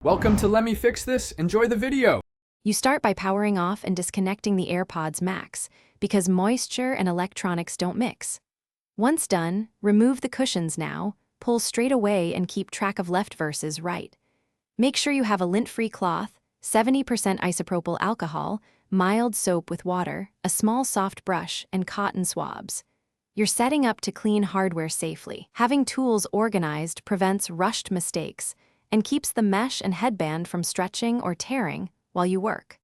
Welcome to Let Me Fix This. Enjoy the video. You start by powering off and disconnecting the AirPods Max because moisture and electronics don't mix. Once done, remove the cushions now, pull straight away and keep track of left versus right. Make sure you have a lint-free cloth, 70% isopropyl alcohol, mild soap with water, a small soft brush, and cotton swabs. You're setting up to clean hardware safely. Having tools organized prevents rushed mistakes and keeps the mesh and headband from stretching or tearing while you work.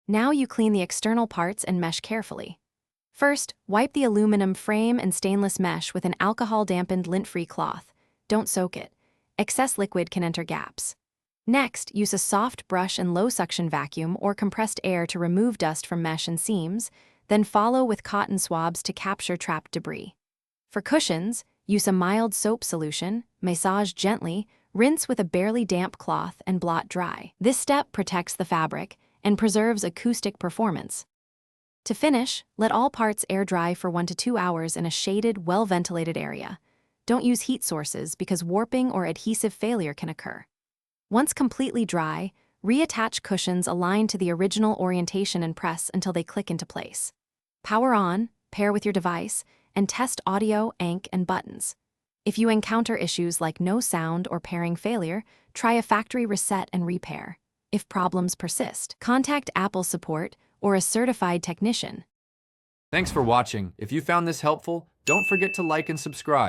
Now you clean the external parts and mesh carefully. First, wipe the aluminum frame and stainless mesh with an alcohol-dampened lint-free cloth. Don't soak it. Excess liquid can enter gaps. Next, use a soft brush and low-suction vacuum or compressed air to remove dust from mesh and seams, then follow with cotton swabs to capture trapped debris. For cushions, use a mild soap solution, massage gently, rinse with a barely damp cloth and blot dry. This step protects the fabric and preserves acoustic performance. To finish, let all parts air dry for 1 to 2 hours in a shaded, well-ventilated area. Don't use heat sources because warping or adhesive failure can occur. Once completely dry, reattach cushions aligned to the original orientation and press until they click into place. Power on, pair with your device, and test audio, ink, and buttons. If you encounter issues like no sound or pairing failure, try a factory reset and repair. If problems persist, contact Apple support or a certified technician. Thanks for watching. If you found this helpful, don't forget to like and subscribe.